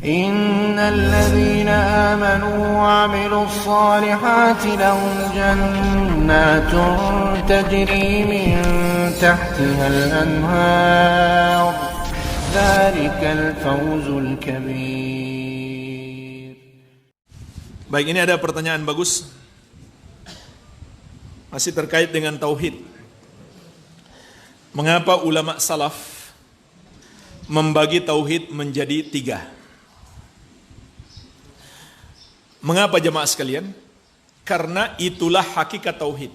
Innal ladzina amanu wa 'amilus solihati lahum jannatun tajri min tahtihal anhar. Dzalikal fawzul kabir. Baik, ini ada pertanyaan bagus. Masih terkait dengan tauhid. Mengapa ulama salaf membagi tauhid menjadi 3? Mengapa jemaah sekalian? Karena itulah hakikat tauhid.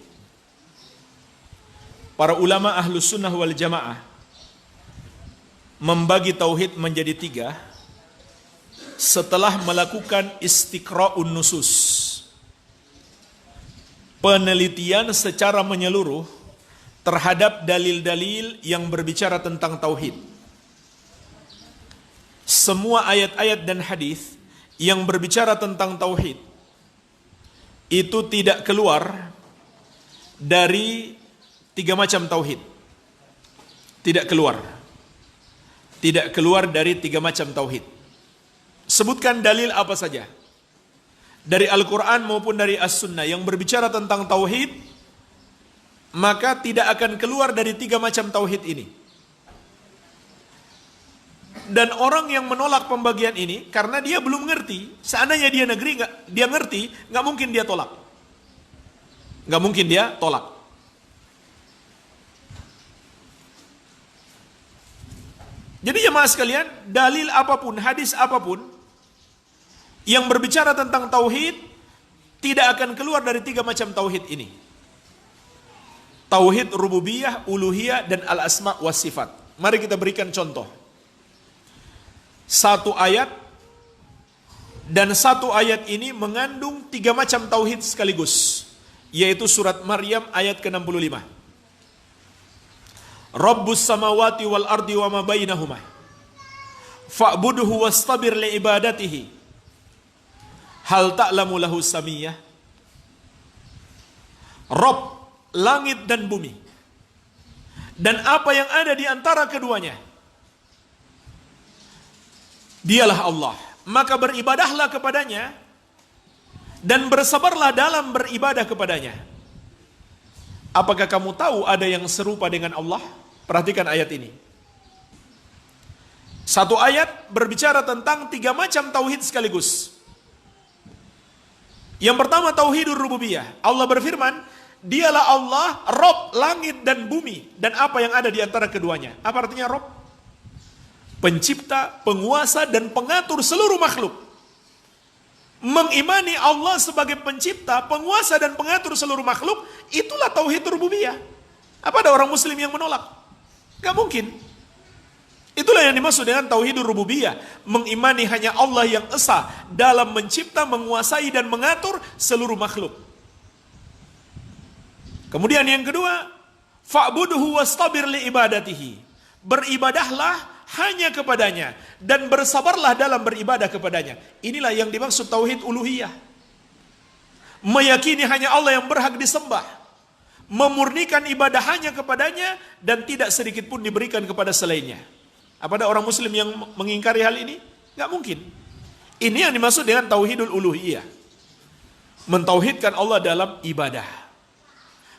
Para ulama ahlus sunnah wal jamaah membagi tauhid menjadi 3 setelah melakukan istiqra'un nusus, penelitian secara menyeluruh terhadap dalil-dalil yang berbicara tentang tauhid. Semua ayat-ayat dan hadis yang berbicara tentang tauhid itu tidak keluar dari 3 macam tauhid. Tidak keluar dari 3 macam tauhid. Sebutkan dalil apa saja dari Al-Quran maupun dari As-Sunnah yang berbicara tentang tauhid, maka tidak akan keluar dari 3 macam tauhid ini. Dan orang yang menolak pembagian ini karena dia belum ngerti. Seandainya dia ngerti, nggak mungkin dia tolak. Jadi jemaah sekalian, dalil apapun, hadis apapun yang berbicara tentang tauhid tidak akan keluar dari 3 macam tauhid ini. Tauhid rububiyah, uluhiyah, dan al-asma was sifat. Mari kita berikan contoh. Satu ayat, dan satu ayat ini mengandung 3 macam tauhid sekaligus, yaitu surat Maryam ayat ke-65. Rabbus samawati wal ardi wa ma bainahuma fa'budhu wastabir li ibadatihi hal ta'lamu lahu samiyah. Rabb langit dan bumi dan apa yang ada di antara keduanya, dialah Allah, maka beribadahlah kepadanya dan bersabarlah dalam beribadah kepadanya. Apakah kamu tahu ada yang serupa dengan Allah? Perhatikan ayat ini. Satu ayat berbicara tentang 3 macam tauhid sekaligus. Yang pertama tauhidur rububiyah. Allah berfirman, dialah Allah, Rabb langit dan bumi dan apa yang ada di antara keduanya. Apa artinya Rabb? Pencipta, penguasa, dan pengatur seluruh makhluk. Mengimani Allah sebagai pencipta, penguasa, dan pengatur seluruh makhluk, itulah tauhid rububiyah. Apa ada orang muslim yang menolak? Gak mungkin. Itulah yang dimaksud dengan tauhid rububiyah. Mengimani hanya Allah yang esa dalam mencipta, menguasai, dan mengatur seluruh makhluk. Kemudian yang kedua, fa'budhu wastabir li ibadatihi. Beribadahlah hanya kepadanya dan bersabarlah dalam beribadah kepadanya. Inilah yang dimaksud tauhid uluhiyah. Meyakini hanya Allah yang berhak disembah, memurnikan ibadah hanya kepadanya dan tidak sedikit pun diberikan kepada selainnya. Apa ada orang muslim yang mengingkari hal ini? Gak mungkin. Ini yang dimaksud dengan tauhidul uluhiyah. Mentauhidkan Allah dalam ibadah.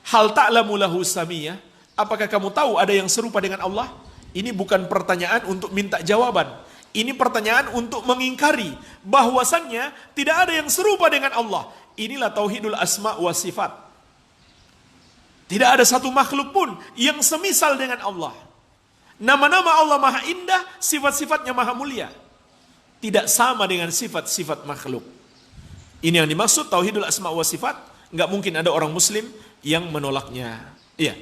Hal ta'lamu lahu samiyah. Apakah kamu tahu ada yang serupa dengan Allah? Ini bukan pertanyaan untuk minta jawaban. Ini pertanyaan untuk mengingkari bahwasannya tidak ada yang serupa dengan Allah. Inilah tauhidul asma wa sifat. Tidak ada satu makhluk pun yang semisal dengan Allah. Nama-nama Allah maha indah, sifat-sifatnya maha mulia. Tidak sama dengan sifat-sifat makhluk. Ini yang dimaksud tauhidul asma wa sifat. Enggak mungkin ada orang muslim yang menolaknya. Iya.